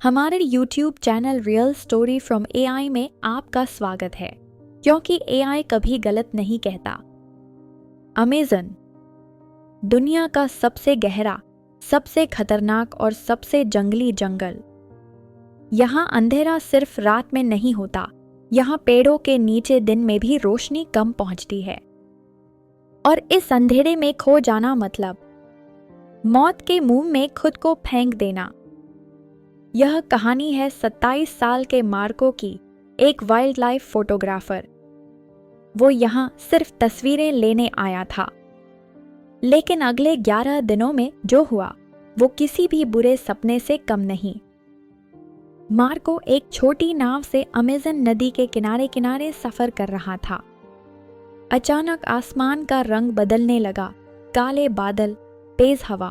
हमारे YouTube channel real story from AI में आपका स्वागत है, क्योंकि एआई कभी गलत नहीं कहता। अमेज़न, दुनिया का सबसे गहरा, सबसे खतरनाक और सबसे जंगली जंगल। यहाँ अंधेरा सिर्फ रात में नहीं होता, यहाँ पेड़ों के नीचे दिन में भी रोशनी कम पहुंचती है। और इस अंधेरे में खो जाना मतलब मौत के मुंह में खुद को फेंक देना। यह कहानी है 27 साल के मार्को की, एक वाइल्ड लाइफ फोटोग्राफर। वो यहाँ सिर्फ तस्वीरें लेने आया था, लेकिन अगले 11 दिनों में जो हुआ वो किसी भी बुरे सपने से कम नहीं। मार्को एक छोटी नाव से अमेज़न नदी के किनारे किनारे सफर कर रहा था। अचानक आसमान का रंग बदलने लगा, काले बादल, तेज हवा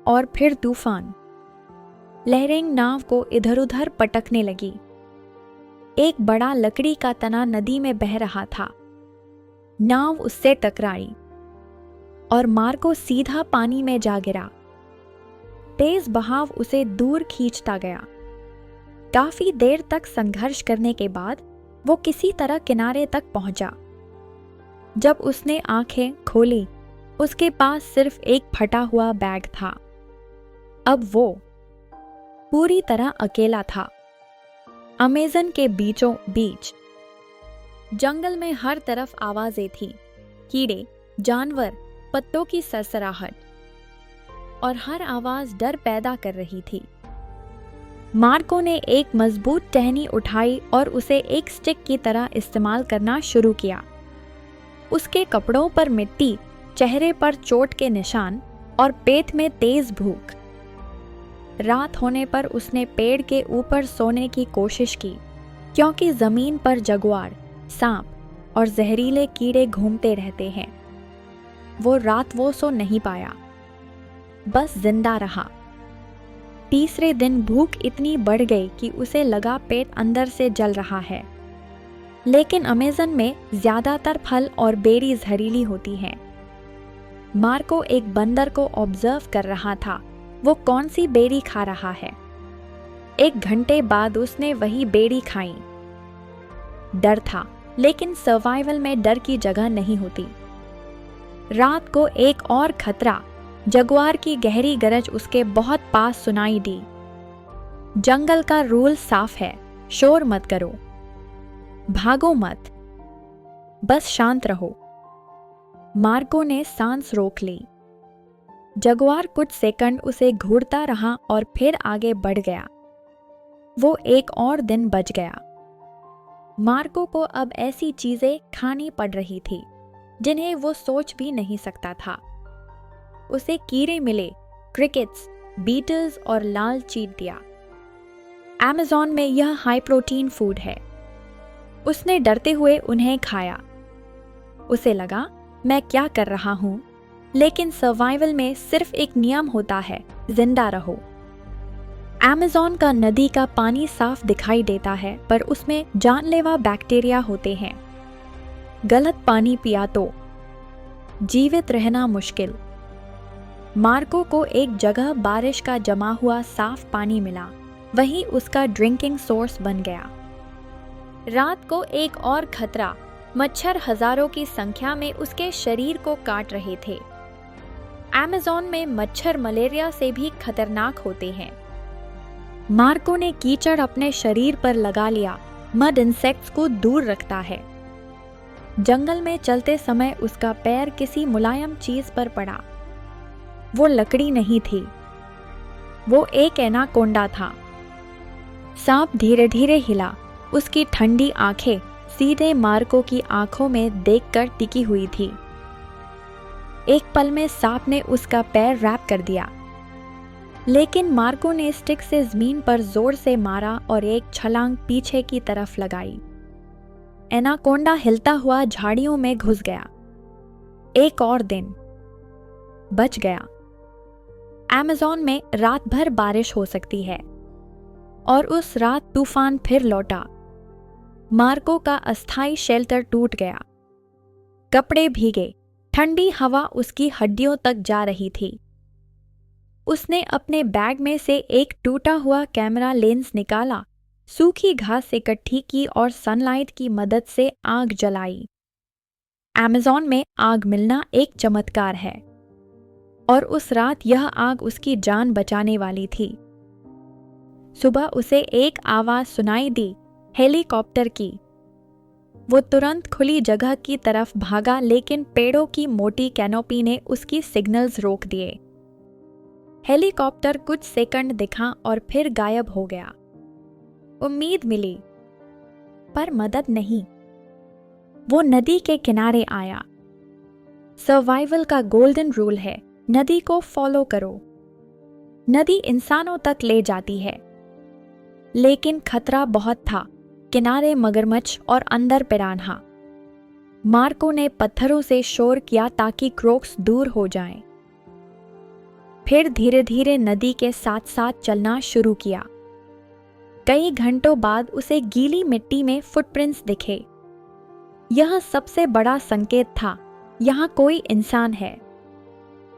और फिर तूफान। लहरें नाव को इधर उधर पटकने लगी। एक बड़ा लकड़ी का तना नदी में बह रहा था। नाव उससे टकराई और मार्को सीधा पानी में जा गिरा। तेज बहाव उसे दूर खींचता गया। काफी देर तक संघर्ष करने के बाद वो किसी तरह किनारे तक पहुंचा। जब उसने आंखें खोली, उसके पास सिर्फ एक फटा हुआ बैग था। अब वो पूरी तरह अकेला था, अमेज़न के बीचों बीच। जंगल में हर तरफ आवाजें थी, कीड़े, जानवर, पत्तों की सरसराहट, और हर आवाज डर पैदा कर रही थी। मार्को ने एक मजबूत टहनी उठाई और उसे एक स्टिक की तरह इस्तेमाल करना शुरू किया। उसके कपड़ों पर मिट्टी, चेहरे पर चोट के निशान और पेट में तेज भूख। रात होने पर उसने पेड़ के ऊपर सोने की कोशिश की, क्योंकि जमीन पर जगुआर, सांप और जहरीले कीड़े घूमते रहते हैं। वो रात सो नहीं पाया, बस जिंदा रहा। तीसरे दिन भूख इतनी बढ़ गई कि उसे लगा पेट अंदर से जल रहा है। लेकिन अमेज़न में ज्यादातर फल और बेरी जहरीली होती हैं। मार्को एक बंदर को ऑब्जर्व कर रहा था, वो कौन सी बेरी खा रहा है। 1 घंटे बाद उसने वही बेरी खाई। डर था, लेकिन सर्वाइवल में डर की जगह नहीं होती। रात को एक और खतरा, जगुआर की गहरी गरज उसके बहुत पास सुनाई दी। जंगल का रूल साफ है, शोर मत करो, भागो मत, बस शांत रहो। मार्को ने सांस रोक ली। जगुआर कुछ सेकंड उसे घूरता रहा और फिर आगे बढ़ गया। वो एक और दिन बच गया। मार्को को अब ऐसी चीजें खानी पड़ रही थी जिन्हें वो सोच भी नहीं सकता था। उसे कीड़े मिले, क्रिकेट्स, बीटल्स और लाल चींटियां। अमेज़न में यह हाई प्रोटीन फूड है। उसने डरते हुए उन्हें खाया। उसे लगा, मैं क्या कर रहा हूं? लेकिन सर्वाइवल में सिर्फ एक नियम होता है, जिंदा रहो। अमेज़न का नदी का पानी साफ दिखाई देता है, पर उसमें जानलेवा बैक्टीरिया होते हैं। गलत पानी पिया तो जीवित रहना मुश्किल। मार्को को एक जगह बारिश का जमा हुआ साफ पानी मिला, वही उसका ड्रिंकिंग सोर्स बन गया। रात को एक और खतरा, मच्छर हजारों की संख्या में उसके शरीर को काट रहे थे। अमेज़न में मच्छर मलेरिया से भी खतरनाक होते हैं। मार्को ने कीचड़ अपने शरीर पर लगा लिया, मड इंसेक्ट्स को दूर रखता है। जंगल में चलते समय उसका पैर किसी मुलायम चीज पर पड़ा। वो लकड़ी नहीं थी, वो एक एनाकोंडा था। सांप धीरे धीरे हिला, उसकी ठंडी आंखें सीधे मार्को की आंखों में देखकर टिकी हुई थी। एक पल में सांप ने उसका पैर रैप कर दिया, लेकिन मार्को ने स्टिक से जमीन पर जोर से मारा और एक छलांग पीछे की तरफ लगाई। एनाकोंडा हिलता हुआ झाड़ियों में घुस गया। एक और दिन बच गया। अमेज़न में रात भर बारिश हो सकती है, और उस रात तूफान फिर लौटा। मार्को का अस्थायी शेल्टर टूट गया। कपड़े भीगे, ठंडी हवा उसकी हड्डियों तक जा रही थी। उसने अपने बैग में से एक टूटा हुआ कैमरा लेंस निकाला, सूखी घास इकट्ठी की और सनलाइट की मदद से आग जलाई। अमेज़न में आग मिलना एक चमत्कार है, और उस रात यह आग उसकी जान बचाने वाली थी। सुबह उसे एक आवाज सुनाई दी, हेलीकॉप्टर की। वो तुरंत खुली जगह की तरफ भागा, लेकिन पेड़ों की मोटी कैनोपी ने उसकी सिग्नल्स रोक दिए। हेलीकॉप्टर कुछ सेकंड दिखा और फिर गायब हो गया। उम्मीद मिली, पर मदद नहीं। वो नदी के किनारे आया। सर्वाइवल का गोल्डन रूल है, नदी को फॉलो करो। नदी इंसानों तक ले जाती है, लेकिन खतरा बहुत था। किनारे मगरमच्छ और अंदर पिरान्हा। मार्को ने पत्थरों से शोर किया ताकि क्रोक्स दूर हो जाएं। फिर धीरे धीरे नदी के साथ साथ चलना शुरू किया। कई घंटों बाद उसे गीली मिट्टी में फुटप्रिंट्स दिखे। यह सबसे बड़ा संकेत था, यहाँ कोई इंसान है,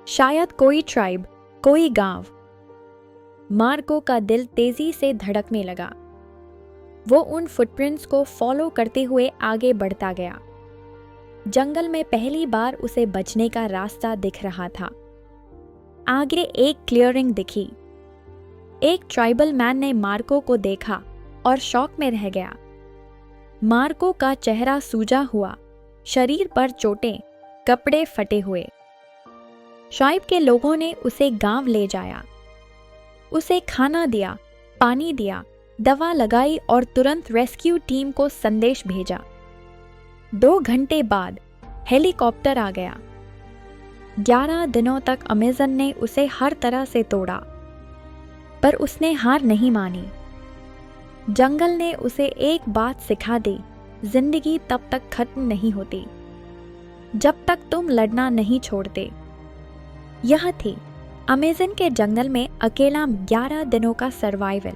शायद कोई ट्राइब, कोई गांव। मार्को का दिल तेजी से धड़कने लगा। वो उन फुटप्रिंट्स को फॉलो करते हुए आगे बढ़ता गया। जंगल में पहली बार उसे बचने का रास्ता दिख रहा था। आगे एक क्लियरिंग दिखी। एक ट्राइबल मैन ने मार्को को देखा और शॉक में रह गया। मार्को का चेहरा सूजा हुआ, शरीर पर चोटें, कपड़े फटे हुए। ट्राइब के लोगों ने उसे गांव ले जाया। उसे खाना दिया, पानी दिया, दवा लगाई और तुरंत रेस्क्यू टीम को संदेश भेजा। 2 घंटे बाद हेलीकॉप्टर आ गया। 11 दिनों तक अमेज़न ने उसे हर तरह से तोड़ा, पर उसने हार नहीं मानी। जंगल ने उसे एक बात सिखा दी, जिंदगी तब तक खत्म नहीं होती जब तक तुम लड़ना नहीं छोड़ते। यह थी अमेज़न के जंगल में अकेला 11 दिनों का सर्वाइवल।